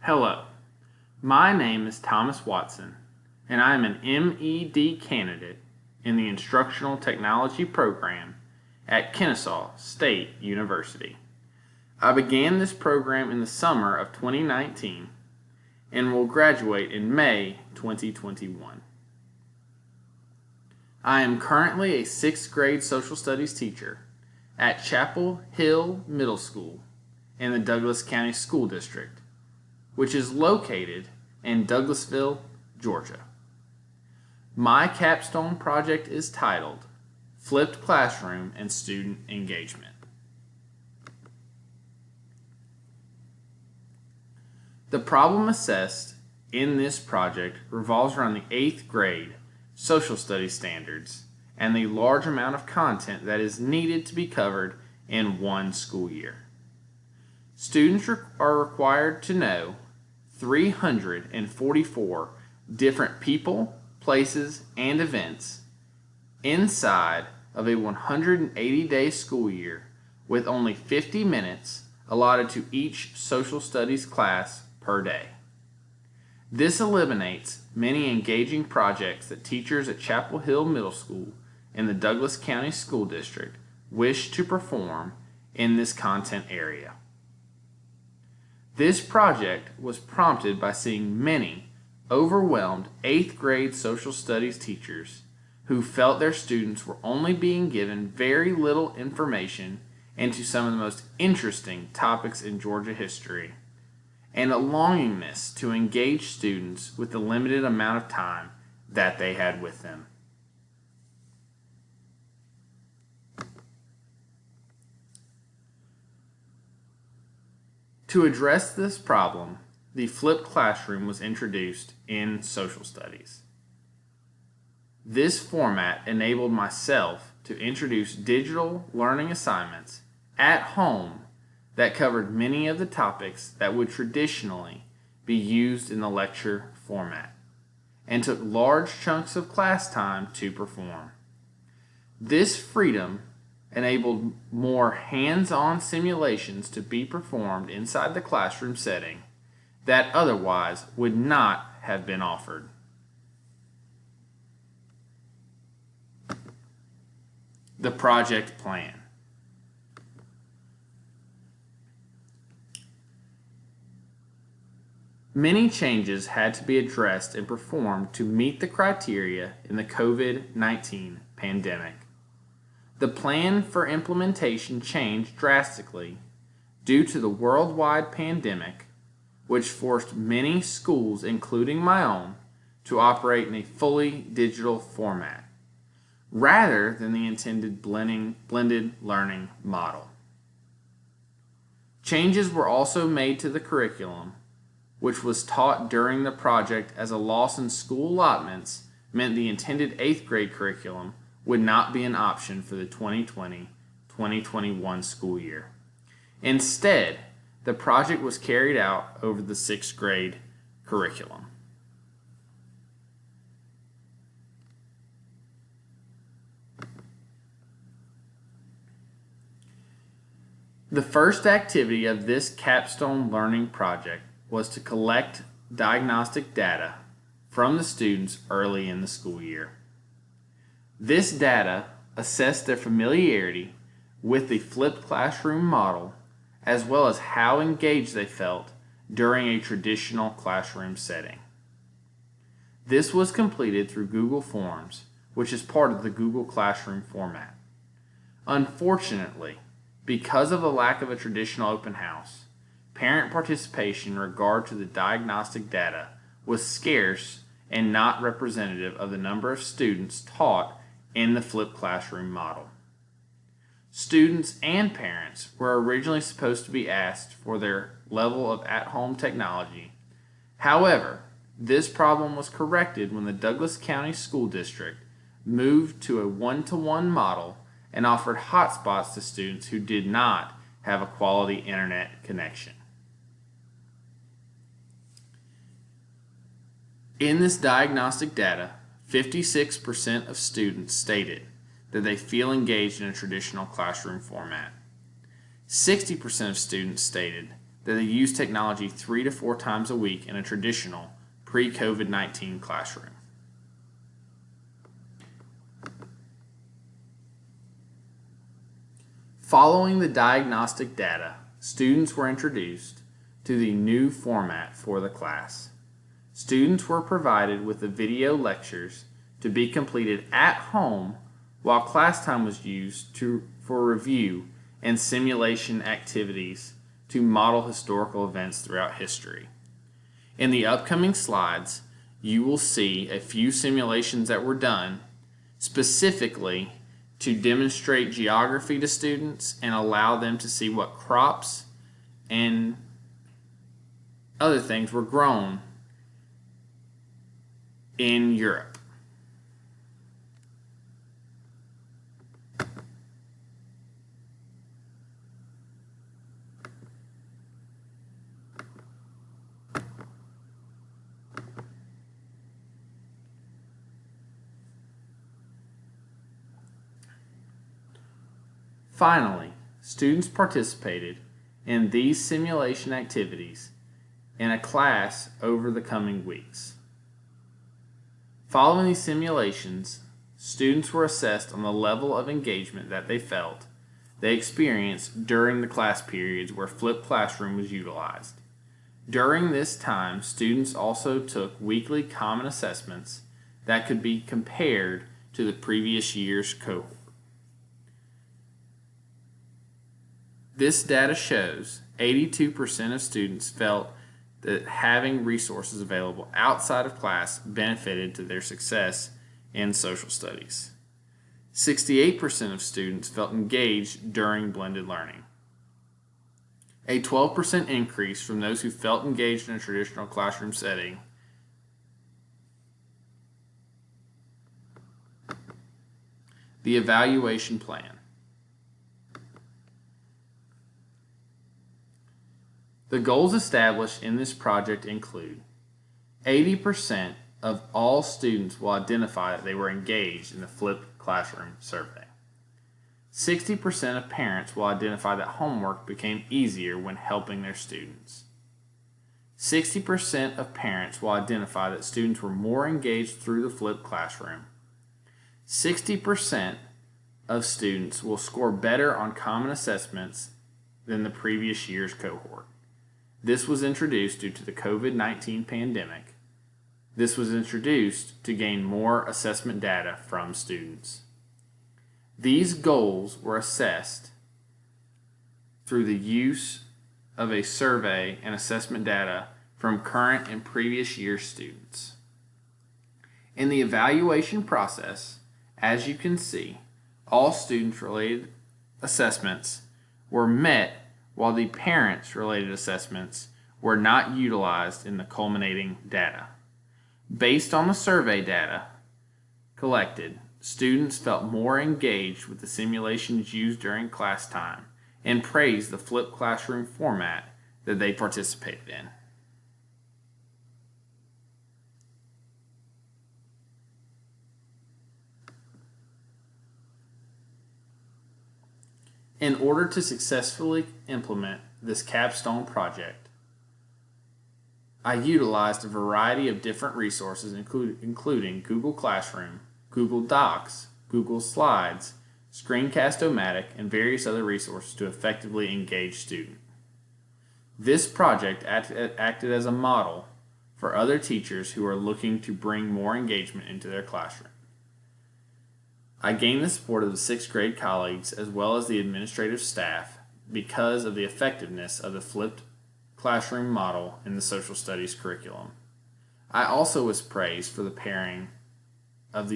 Hello, my name is Thomas Watson, and I am an MED candidate in the Instructional Technology program at Kennesaw State University. I began this program in the summer of 2019 and will graduate in May 2021. I am currently a 6th grade social studies teacher at Chapel Hill Middle School in the Douglas County School District, which is located in Douglasville, Georgia. My capstone project is titled Flipped Classroom and Student Engagement. The problem assessed in this project revolves around the 8th grade social studies standards and the large amount of content that is needed to be covered in one school year. Students are required to know 344 different people, places, and events inside of a 180-day school year with only 50 minutes allotted to each social studies class per day. This eliminates many engaging projects that teachers at Chapel Hill Middle School in the Douglas County School District wish to perform in this content area. This project was prompted by seeing many overwhelmed 8th grade social studies teachers who felt their students were only being given very little information into some of the most interesting topics in Georgia history, and a longingness to engage students with the limited amount of time that they had with them. To address this problem, the flipped classroom was introduced in social studies. This format enabled myself to introduce digital learning assignments at home that covered many of the topics that would traditionally be used in the lecture format, and took large chunks of class time to perform. This freedom enabled more hands-on simulations to be performed inside the classroom setting that otherwise would not have been offered. The project plan. Many changes had to be addressed and performed to meet the criteria in the COVID-19 pandemic. The plan for implementation changed drastically due to the worldwide pandemic, which forced many schools, including my own, to operate in a fully digital format, rather than the intended blended learning model. Changes were also made to the curriculum, which was taught during the project as a loss in school allotments meant the intended 8th grade curriculum would not be an option for the 2020-2021 school year. Instead, the project was carried out over the 6th grade curriculum. The first activity of this capstone learning project was to collect diagnostic data from the students early in the school year. This data assessed their familiarity with the flipped classroom model, as well as how engaged they felt during a traditional classroom setting. This was completed through Google Forms, which is part of the Google Classroom format. Unfortunately, because of the lack of a traditional open house, parent participation in regard to the diagnostic data was scarce and not representative of the number of students taught in the flipped classroom model. Students and parents were originally supposed to be asked for their level of at-home technology. However, this problem was corrected when the Douglas County School District moved to a one-to-one model and offered hotspots to students who did not have a quality internet connection. In this diagnostic data, 56% of students stated that they feel engaged in a traditional classroom format. 60% of students stated that they use technology 3 to 4 times a week in a traditional pre-COVID-19 classroom. Following the diagnostic data, students were introduced to the new format for the class. Students were provided with the video lectures to be completed at home while class time was used for review and simulation activities to model historical events throughout history. In the upcoming slides, you will see a few simulations that were done specifically to demonstrate geography to students and allow them to see what crops and other things were grown in Europe. Finally, students participated in these simulation activities in a class over the coming weeks. Following these simulations, students were assessed on the level of engagement that they experienced during the class periods where flipped classroom was utilized. During this time, students also took weekly common assessments that could be compared to the previous year's cohort. This data shows 82% of students felt that having resources available outside of class benefited to their success in social studies. 68% of students felt engaged during blended learning. A 12% increase from those who felt engaged in a traditional classroom setting. The evaluation plan. The goals established in this project include 80% of all students will identify that they were engaged in the flipped classroom survey. 60% of parents will identify that homework became easier when helping their students. 60% of parents will identify that students were more engaged through the flipped classroom. 60% of students will score better on common assessments than the previous year's cohort. This was introduced due to the COVID-19 pandemic. This was introduced to gain more assessment data from students. These goals were assessed through the use of a survey and assessment data from current and previous year students. In the evaluation process, as you can see, all student-related assessments were met while the parents-related assessments were not utilized in the culminating data. Based on the survey data collected, students felt more engaged with the simulations used during class time and praised the flipped classroom format that they participated in. In order to successfully implement this capstone project, I utilized a variety of different resources including Google Classroom, Google Docs, Google Slides, Screencast-O-Matic, and various other resources to effectively engage students. This project acted as a model for other teachers who are looking to bring more engagement into their classroom. I gained the support of the 6th grade colleagues as well as the administrative staff because of the effectiveness of the flipped classroom model in the social studies curriculum. I also was praised for the pairing of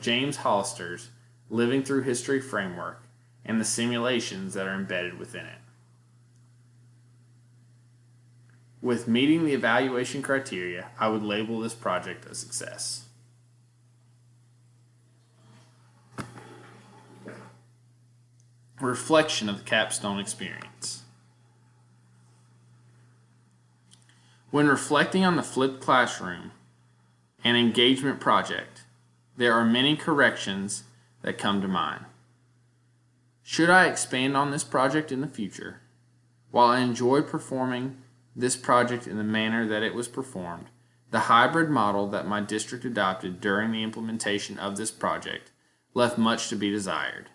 James Hollister's Living Through History framework and the simulations that are embedded within it. With meeting the evaluation criteria, I would label this project a success. Reflection of the capstone experience. When reflecting on the flipped classroom and engagement project, there are many corrections that come to mind. Should I expand on this project in the future? While I enjoyed performing this project in the manner that it was performed, the hybrid model that my district adopted during the implementation of this project left much to be desired.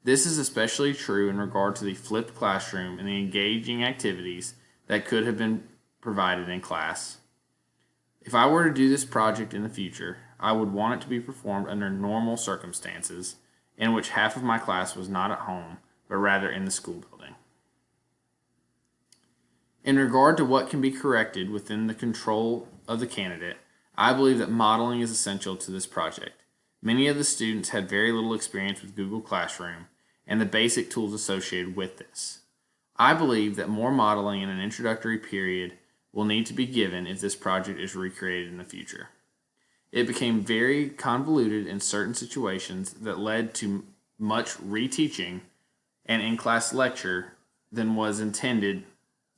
This is especially true in regard to the flipped classroom and the engaging activities that could have been provided in class. If I were to do this project in the future, I would want it to be performed under normal circumstances in which half of my class was not at home, but rather in the school building. In regard to what can be corrected within the control of the candidate, I believe that modeling is essential to this project. Many of the students had very little experience with Google Classroom and the basic tools associated with this. I believe that more modeling in an introductory period will need to be given if this project is recreated in the future. It became very convoluted in certain situations that led to much reteaching and in-class lecture than was intended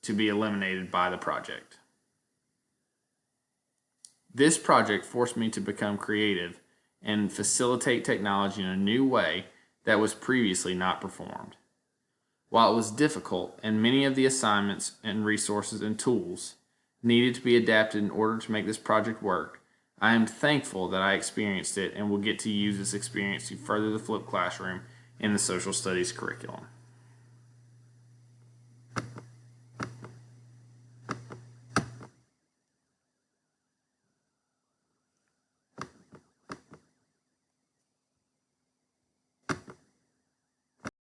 to be eliminated by the project. This project forced me to become creative and facilitate technology in a new way that was previously not performed. While it was difficult and many of the assignments and resources and tools needed to be adapted in order to make this project work, I am thankful that I experienced it and will get to use this experience to further the flipped classroom in the social studies curriculum.